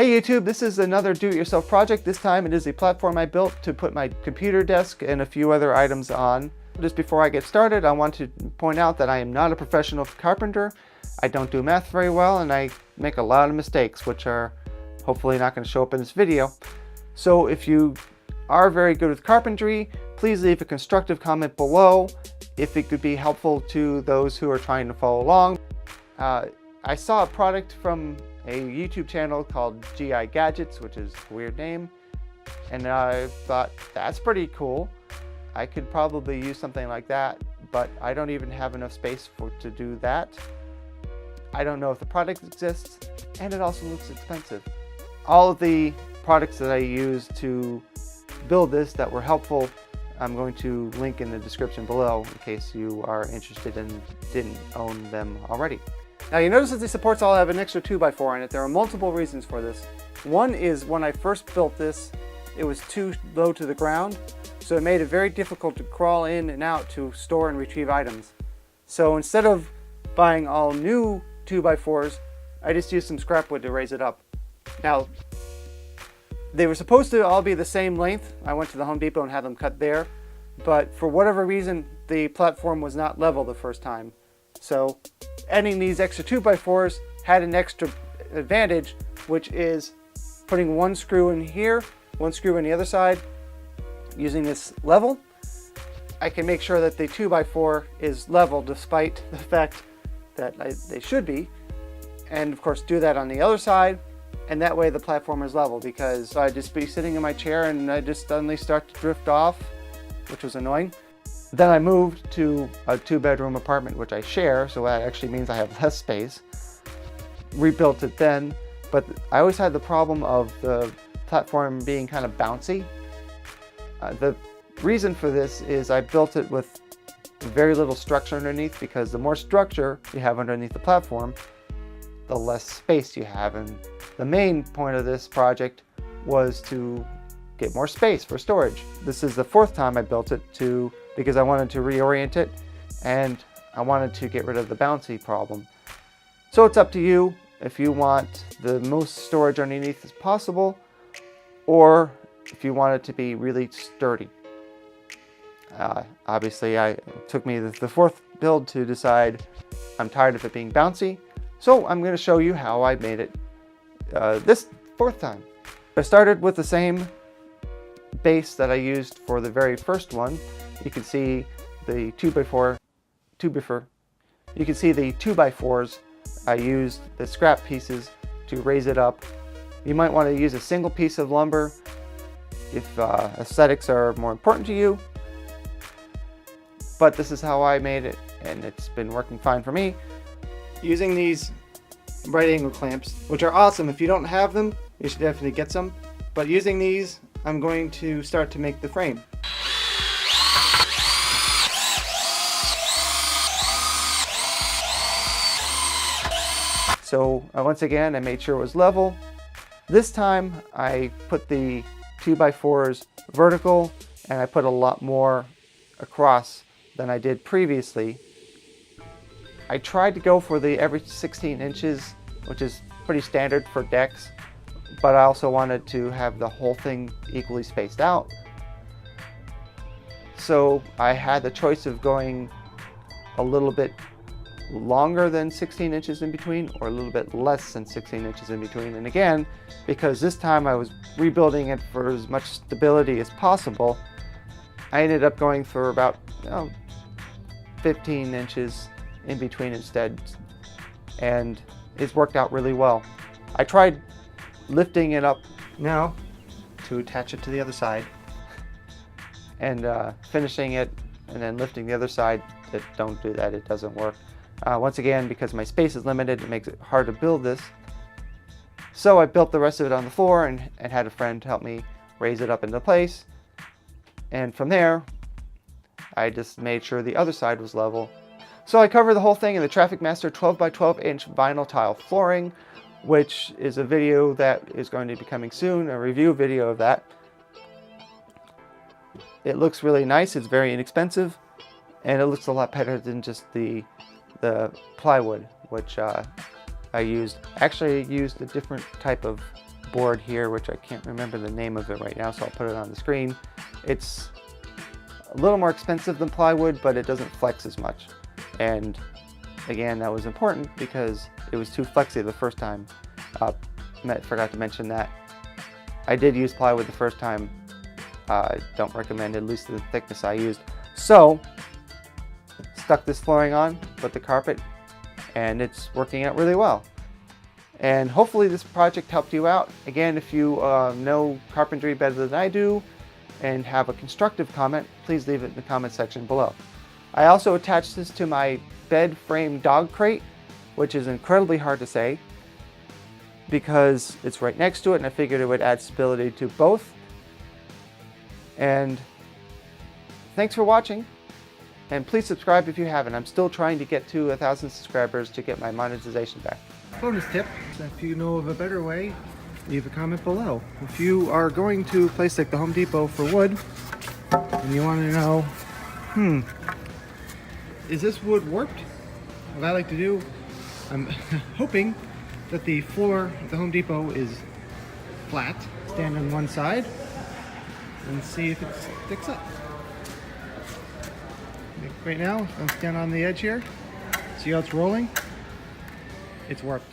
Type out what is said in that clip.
Hey YouTube, this is another do-it-yourself project. This time it is a platform I built to put my computer desk and a few other items on. Just before I get started, I want to point out that I am not a professional carpenter. I don't do math very well and I make a lot of mistakes, which are hopefully not going to show up in this video. So if you are very good with carpentry, please leave a constructive comment below if it could be helpful to those who are trying to follow along. I saw a product from a YouTube channel called GI Gadgets, which is a weird name, and I thought that's pretty cool. I could probably use something like that, but I don't even have enough space to do that. I don't know if the product exists, and it also looks expensive. All of the products that I used to build this that were helpful, I'm going to link in the description below in case you are interested and didn't own them already. Now you notice that the supports all have an extra 2x4 on it. There are multiple reasons for this. One is when I first built this, it was too low to the ground, so it made it very difficult to crawl in and out to store and retrieve items. So instead of buying all new 2x4s, I just used some scrap wood to raise it up. Now, they were supposed to all be the same length. I went to the Home Depot and had them cut there, but for whatever reason, the platform was not level the first time. So adding these extra 2x4s had an extra advantage, which is putting one screw in here, one screw in the other side. Using this level, I can make sure that the 2x4 is level despite the fact that they should be. And of course do that on the other side, and that way the platform is level, because I'd just be sitting in my chair and I just suddenly start to drift off, which was annoying. Then I moved to a 2-bedroom apartment, which I share, so that actually means I have less space. Rebuilt it then, but I always had the problem of the platform being kind of bouncy. The reason for this is I built it with very little structure underneath, because the more structure you have underneath the platform, the less space you have. And the main point of this project was to get more space for storage. This is the 4th time I built it because I wanted to reorient it and I wanted to get rid of the bouncy problem. So it's up to you if you want the most storage underneath as possible, or if you want it to be really sturdy. Obviously, it took me the 4th build to decide I'm tired of it being bouncy, so I'm going to show you how I made it this 4th time. I started with the same base that I used for the very first one. You can see the 2x4. You can see the 2x4s. I used the scrap pieces to raise it up. You might want to use a single piece of lumber if aesthetics are more important to you. But this is how I made it, and it's been working fine for me. Using these right angle clamps, which are awesome. If you don't have them, you should definitely get some. But using these, I'm going to start to make the frame. So once again, I made sure it was level. This time I put the 2x4s vertical, and I put a lot more across than I did previously. I tried to go for the every 16 inches, which is pretty standard for decks, but I also wanted to have the whole thing equally spaced out. So I had the choice of going a little bit longer than 16 inches in between, or a little bit less than 16 inches in between. And again, because this time I was rebuilding it for as much stability as possible, I ended up going for about 15 inches in between instead, and it's worked out really well. I tried lifting it up now to attach it to the other side and finishing it and then lifting the other side. Don't do that, it doesn't work. Once again, because my space is limited, it makes it hard to build this. So I built the rest of it on the floor and had a friend help me raise it up into place. And from there, I just made sure the other side was level. So I covered the whole thing in the Traffic Master 12x12 inch vinyl tile flooring, which is a video that is going to be coming soon, a review video of that. It looks really nice, it's very inexpensive, and it looks a lot better than just the plywood, which I used. Actually used a different type of board here, which I can't remember the name of it right now, so I'll put it on the screen. It's a little more expensive than plywood, but it doesn't flex as much. And again, that was important because it was too flexy the first time. Forgot to mention that. I did use plywood the first time. Don't recommend at least the thickness I used. So, stuck this flooring on, put the carpet, and it's working out really well. And hopefully this project helped you out. Again, if you know carpentry better than I do and have a constructive comment, please leave it in the comment section below. I also attached this to my bed frame dog crate, which is incredibly hard to say because it's right next to it, and I figured it would add stability to both. And thanks for watching, and please subscribe if you haven't. I'm still trying to get to 1,000 subscribers to get my monetization back. Bonus tip, if you know of a better way, leave a comment below. If you are going to a place like the Home Depot for wood, and you want to know, is this wood warped? What I like to do, I'm hoping that the floor at the Home Depot is flat. Stand on one side and see if it sticks up. Right now, I'm standing on the edge here. See how it's rolling? It's warped.